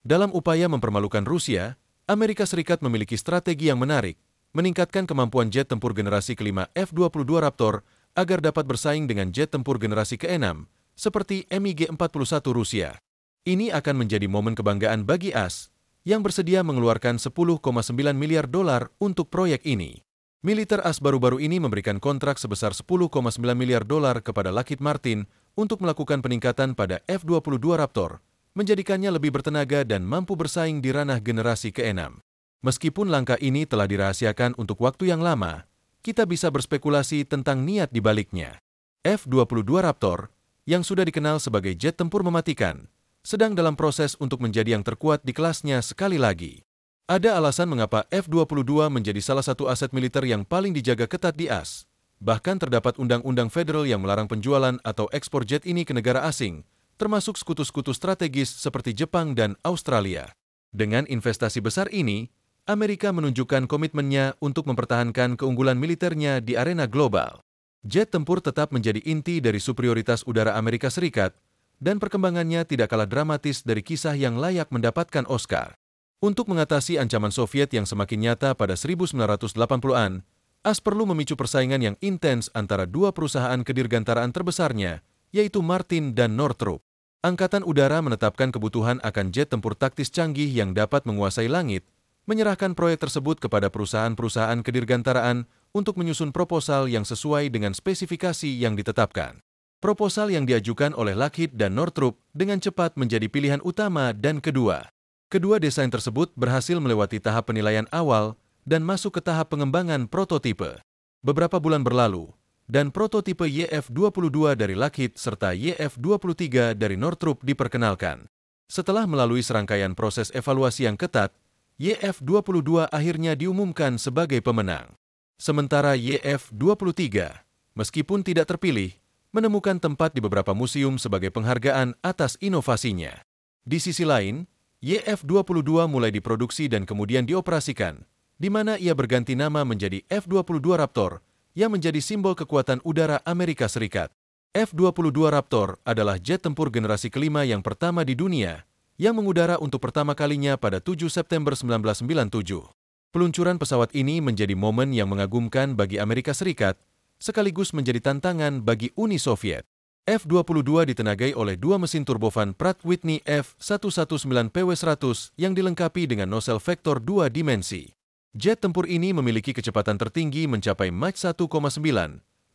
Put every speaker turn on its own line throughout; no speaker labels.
Dalam upaya mempermalukan Rusia, Amerika Serikat memiliki strategi yang menarik, meningkatkan kemampuan jet tempur generasi kelima F-22 Raptor agar dapat bersaing dengan jet tempur generasi ke-6, seperti MiG-41 Rusia. Ini akan menjadi momen kebanggaan bagi AS, yang bersedia mengeluarkan 10,9 miliar dolar untuk proyek ini. Militer AS baru-baru ini memberikan kontrak sebesar 10,9 miliar dolar kepada Lockheed Martin untuk melakukan peningkatan pada F-22 Raptor, menjadikannya lebih bertenaga dan mampu bersaing di ranah generasi ke-6. Meskipun langkah ini telah dirahasiakan untuk waktu yang lama, kita bisa berspekulasi tentang niat di baliknya. F-22 Raptor, yang sudah dikenal sebagai jet tempur mematikan, sedang dalam proses untuk menjadi yang terkuat di kelasnya sekali lagi. Ada alasan mengapa F-22 menjadi salah satu aset militer yang paling dijaga ketat di AS. Bahkan terdapat undang-undang federal yang melarang penjualan atau ekspor jet ini ke negara asing, termasuk sekutu-sekutu strategis seperti Jepang dan Australia. Dengan investasi besar ini, Amerika menunjukkan komitmennya untuk mempertahankan keunggulan militernya di arena global. Jet tempur tetap menjadi inti dari superioritas udara Amerika Serikat, dan perkembangannya tidak kalah dramatis dari kisah yang layak mendapatkan Oscar. Untuk mengatasi ancaman Soviet yang semakin nyata pada 1980-an, AS perlu memicu persaingan yang intens antara dua perusahaan kedirgantaraan terbesarnya, yaitu Martin dan Northrop. Angkatan Udara menetapkan kebutuhan akan jet tempur taktis canggih yang dapat menguasai langit, menyerahkan proyek tersebut kepada perusahaan-perusahaan kedirgantaraan untuk menyusun proposal yang sesuai dengan spesifikasi yang ditetapkan. Proposal yang diajukan oleh Lockheed dan Northrop dengan cepat menjadi pilihan utama dan kedua. Kedua desain tersebut berhasil melewati tahap penilaian awal dan masuk ke tahap pengembangan prototipe. Beberapa bulan berlalu, dan prototipe YF-22 dari Lockheed serta YF-23 dari Northrop diperkenalkan. Setelah melalui serangkaian proses evaluasi yang ketat, YF-22 akhirnya diumumkan sebagai pemenang. Sementara YF-23, meskipun tidak terpilih, menemukan tempat di beberapa museum sebagai penghargaan atas inovasinya. Di sisi lain, YF-22 mulai diproduksi dan kemudian dioperasikan, di mana ia berganti nama menjadi F-22 Raptor, yang menjadi simbol kekuatan udara Amerika Serikat. F-22 Raptor adalah jet tempur generasi kelima yang pertama di dunia, yang mengudara untuk pertama kalinya pada 7 September 1997. Peluncuran pesawat ini menjadi momen yang mengagumkan bagi Amerika Serikat, sekaligus menjadi tantangan bagi Uni Soviet. F-22 ditenagai oleh dua mesin turbofan Pratt Whitney F119PW100 yang dilengkapi dengan nosel vektor 2 dimensi. Jet tempur ini memiliki kecepatan tertinggi mencapai Mach 1,9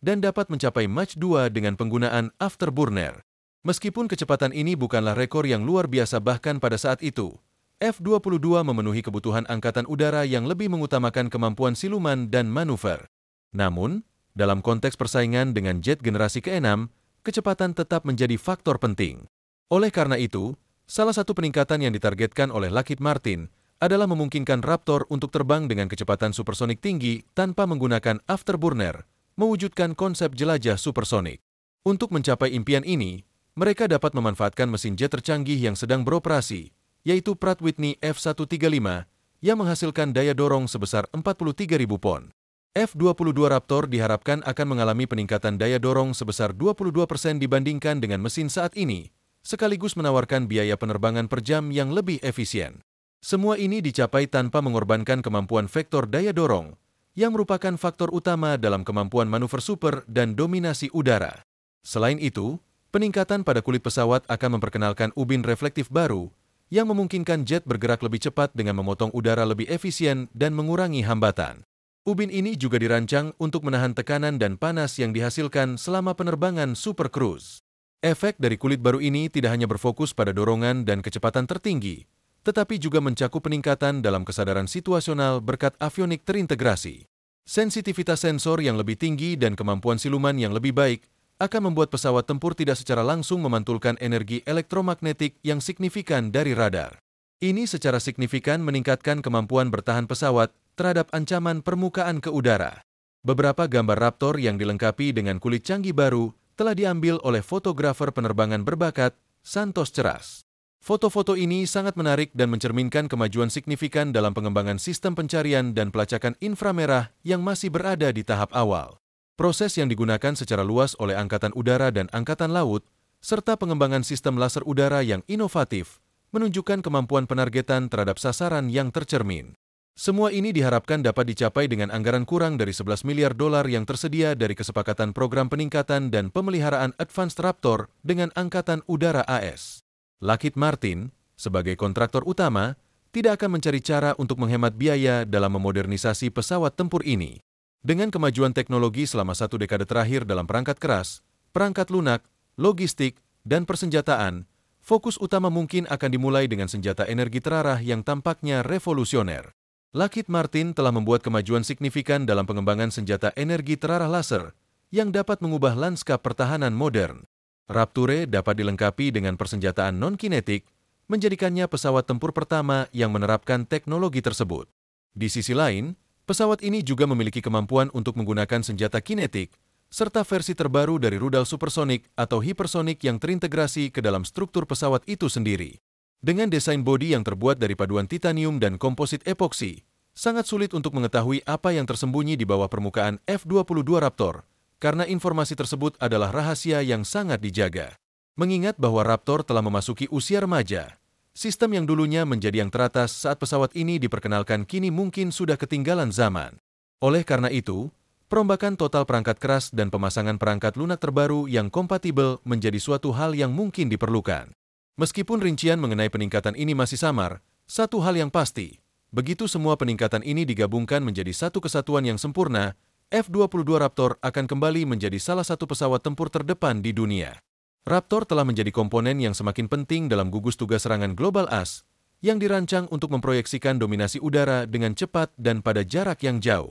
dan dapat mencapai Mach 2 dengan penggunaan afterburner. Meskipun kecepatan ini bukanlah rekor yang luar biasa bahkan pada saat itu, F-22 memenuhi kebutuhan angkatan udara yang lebih mengutamakan kemampuan siluman dan manuver. Namun, dalam konteks persaingan dengan jet generasi ke-6, kecepatan tetap menjadi faktor penting. Oleh karena itu, salah satu peningkatan yang ditargetkan oleh Lockheed Martin adalah memungkinkan Raptor untuk terbang dengan kecepatan supersonik tinggi tanpa menggunakan afterburner, mewujudkan konsep jelajah supersonik. Untuk mencapai impian ini, mereka dapat memanfaatkan mesin jet tercanggih yang sedang beroperasi, yaitu Pratt Whitney F135, yang menghasilkan daya dorong sebesar 43.000 pon. F-22 Raptor diharapkan akan mengalami peningkatan daya dorong sebesar 22% dibandingkan dengan mesin saat ini, sekaligus menawarkan biaya penerbangan per jam yang lebih efisien. Semua ini dicapai tanpa mengorbankan kemampuan vektor daya dorong, yang merupakan faktor utama dalam kemampuan manuver super dan dominasi udara. Selain itu, peningkatan pada kulit pesawat akan memperkenalkan ubin reflektif baru, yang memungkinkan jet bergerak lebih cepat dengan memotong udara lebih efisien dan mengurangi hambatan. Ubin ini juga dirancang untuk menahan tekanan dan panas yang dihasilkan selama penerbangan super cruise. Efek dari kulit baru ini tidak hanya berfokus pada dorongan dan kecepatan tertinggi, tetapi juga mencakup peningkatan dalam kesadaran situasional berkat avionik terintegrasi. Sensitivitas sensor yang lebih tinggi dan kemampuan siluman yang lebih baik akan membuat pesawat tempur tidak secara langsung memantulkan energi elektromagnetik yang signifikan dari radar. Ini secara signifikan meningkatkan kemampuan bertahan pesawat terhadap ancaman permukaan ke udara. Beberapa gambar Raptor yang dilengkapi dengan kulit canggih baru telah diambil oleh fotografer penerbangan berbakat Santos Ceras. Foto-foto ini sangat menarik dan mencerminkan kemajuan signifikan dalam pengembangan sistem pencarian dan pelacakan inframerah yang masih berada di tahap awal. Proses yang digunakan secara luas oleh Angkatan Udara dan Angkatan Laut, serta pengembangan sistem laser udara yang inovatif, menunjukkan kemampuan penargetan terhadap sasaran yang tercermin. Semua ini diharapkan dapat dicapai dengan anggaran kurang dari 11 miliar dolar yang tersedia dari kesepakatan program peningkatan dan pemeliharaan Advanced Raptor dengan Angkatan Udara AS. Lockheed Martin, sebagai kontraktor utama, tidak akan mencari cara untuk menghemat biaya dalam memodernisasi pesawat tempur ini. Dengan kemajuan teknologi selama 1 dekade terakhir dalam perangkat keras, perangkat lunak, logistik, dan persenjataan, fokus utama mungkin akan dimulai dengan senjata energi terarah yang tampaknya revolusioner. Lockheed Martin telah membuat kemajuan signifikan dalam pengembangan senjata energi terarah laser yang dapat mengubah lanskap pertahanan modern. Rapture dapat dilengkapi dengan persenjataan non-kinetik, menjadikannya pesawat tempur pertama yang menerapkan teknologi tersebut. Di sisi lain, pesawat ini juga memiliki kemampuan untuk menggunakan senjata kinetik, serta versi terbaru dari rudal supersonik atau hipersonik yang terintegrasi ke dalam struktur pesawat itu sendiri. Dengan desain bodi yang terbuat dari paduan titanium dan komposit epoksi, sangat sulit untuk mengetahui apa yang tersembunyi di bawah permukaan F-22 Raptor, karena informasi tersebut adalah rahasia yang sangat dijaga. Mengingat bahwa Raptor telah memasuki usia remaja, sistem yang dulunya menjadi yang teratas saat pesawat ini diperkenalkan kini mungkin sudah ketinggalan zaman. Oleh karena itu, perombakan total perangkat keras dan pemasangan perangkat lunak terbaru yang kompatibel menjadi suatu hal yang mungkin diperlukan. Meskipun rincian mengenai peningkatan ini masih samar, satu hal yang pasti, begitu semua peningkatan ini digabungkan menjadi satu kesatuan yang sempurna, F-22 Raptor akan kembali menjadi salah satu pesawat tempur terdepan di dunia. Raptor telah menjadi komponen yang semakin penting dalam gugus tugas serangan Global AS, yang dirancang untuk memproyeksikan dominasi udara dengan cepat dan pada jarak yang jauh.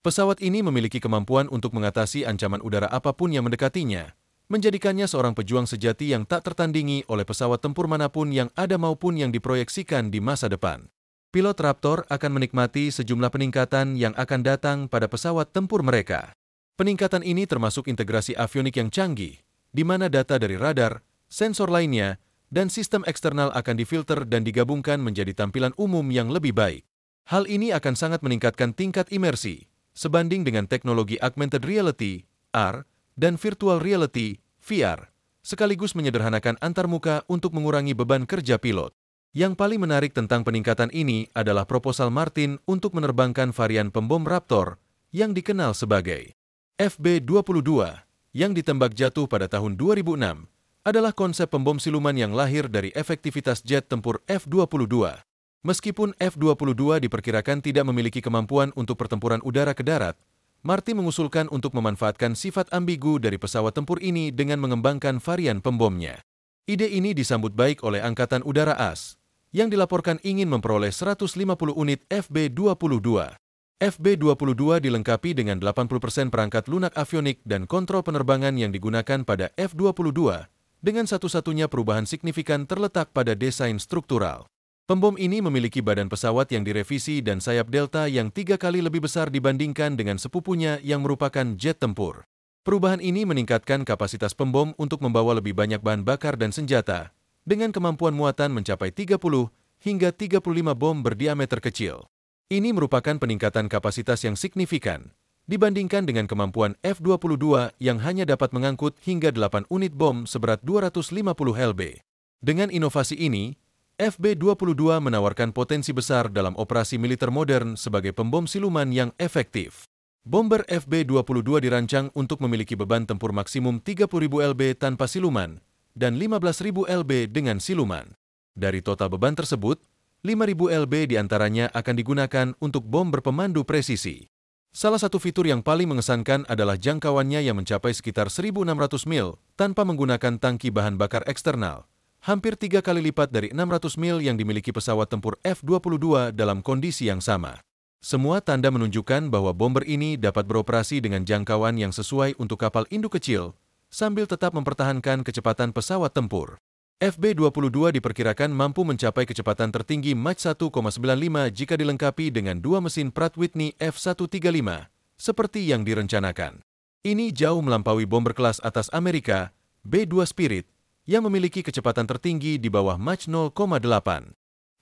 Pesawat ini memiliki kemampuan untuk mengatasi ancaman udara apapun yang mendekatinya, menjadikannya seorang pejuang sejati yang tak tertandingi oleh pesawat tempur manapun yang ada maupun yang diproyeksikan di masa depan. Pilot Raptor akan menikmati sejumlah peningkatan yang akan datang pada pesawat tempur mereka. Peningkatan ini termasuk integrasi avionik yang canggih, di mana data dari radar, sensor lainnya, dan sistem eksternal akan difilter dan digabungkan menjadi tampilan umum yang lebih baik. Hal ini akan sangat meningkatkan tingkat imersi, sebanding dengan teknologi augmented reality, AR, dan virtual reality, VR, sekaligus menyederhanakan antarmuka untuk mengurangi beban kerja pilot. Yang paling menarik tentang peningkatan ini adalah proposal Martin untuk menerbangkan varian pembom Raptor yang dikenal sebagai FB-22, yang ditembak jatuh pada tahun 2006, adalah konsep pembom siluman yang lahir dari efektivitas jet tempur F-22. Meskipun F-22 diperkirakan tidak memiliki kemampuan untuk pertempuran udara ke darat, Martin mengusulkan untuk memanfaatkan sifat ambigu dari pesawat tempur ini dengan mengembangkan varian pembomnya. Ide ini disambut baik oleh Angkatan Udara AS, yang dilaporkan ingin memperoleh 150 unit FB-22. FB-22 dilengkapi dengan 80% perangkat lunak avionik dan kontrol penerbangan yang digunakan pada F-22, dengan satu-satunya perubahan signifikan terletak pada desain struktural. Pembom ini memiliki badan pesawat yang direvisi dan sayap delta yang 3 kali lebih besar dibandingkan dengan sepupunya yang merupakan jet tempur. Perubahan ini meningkatkan kapasitas pembom untuk membawa lebih banyak bahan bakar dan senjata, dengan kemampuan muatan mencapai 30 hingga 35 bom berdiameter kecil. Ini merupakan peningkatan kapasitas yang signifikan, dibandingkan dengan kemampuan F-22 yang hanya dapat mengangkut hingga 8 unit bom seberat 250 lb. Dengan inovasi ini, FB-22 menawarkan potensi besar dalam operasi militer modern sebagai pembom siluman yang efektif. Bomber FB-22 dirancang untuk memiliki beban tempur maksimum 30.000 lb tanpa siluman dan 15.000 lb dengan siluman. Dari total beban tersebut, 5.000 lb diantaranya akan digunakan untuk bom berpemandu presisi. Salah satu fitur yang paling mengesankan adalah jangkauannya yang mencapai sekitar 1.600 mil tanpa menggunakan tangki bahan bakar eksternal, hampir 3 kali lipat dari 600 mil yang dimiliki pesawat tempur F-22 dalam kondisi yang sama. Semua tanda menunjukkan bahwa bomber ini dapat beroperasi dengan jangkauan yang sesuai untuk kapal induk kecil, sambil tetap mempertahankan kecepatan pesawat tempur. FB-22 diperkirakan mampu mencapai kecepatan tertinggi Mach 1,95 jika dilengkapi dengan 2 mesin Pratt Whitney F135, seperti yang direncanakan. Ini jauh melampaui bomber kelas atas Amerika, B-2 Spirit, yang memiliki kecepatan tertinggi di bawah Mach 0,8.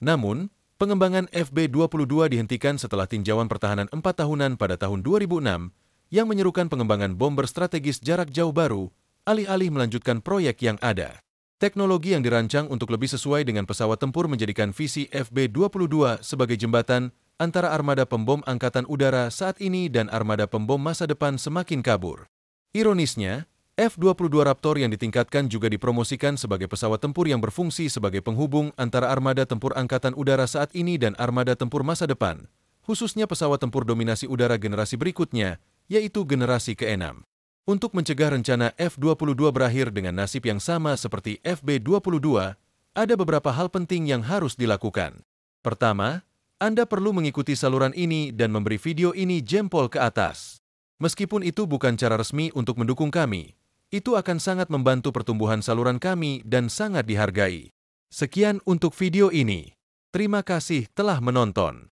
Namun, pengembangan FB-22 dihentikan setelah tinjauan pertahanan 4 tahunan pada tahun 2006 yang menyerukan pengembangan bomber strategis jarak jauh baru, alih-alih melanjutkan proyek yang ada. Teknologi yang dirancang untuk lebih sesuai dengan pesawat tempur menjadikan visi FB-22 sebagai jembatan antara armada pembom angkatan udara saat ini dan armada pembom masa depan semakin kabur. Ironisnya, F-22 Raptor yang ditingkatkan juga dipromosikan sebagai pesawat tempur yang berfungsi sebagai penghubung antara armada tempur angkatan udara saat ini dan armada tempur masa depan, khususnya pesawat tempur dominasi udara generasi berikutnya, yaitu generasi ke-6. Untuk mencegah rencana F-22 berakhir dengan nasib yang sama seperti FB-22, ada beberapa hal penting yang harus dilakukan. Pertama, Anda perlu mengikuti saluran ini dan memberi video ini jempol ke atas. Meskipun itu bukan cara resmi untuk mendukung kami, itu akan sangat membantu pertumbuhan saluran kami dan sangat dihargai. Sekian untuk video ini. Terima kasih telah menonton.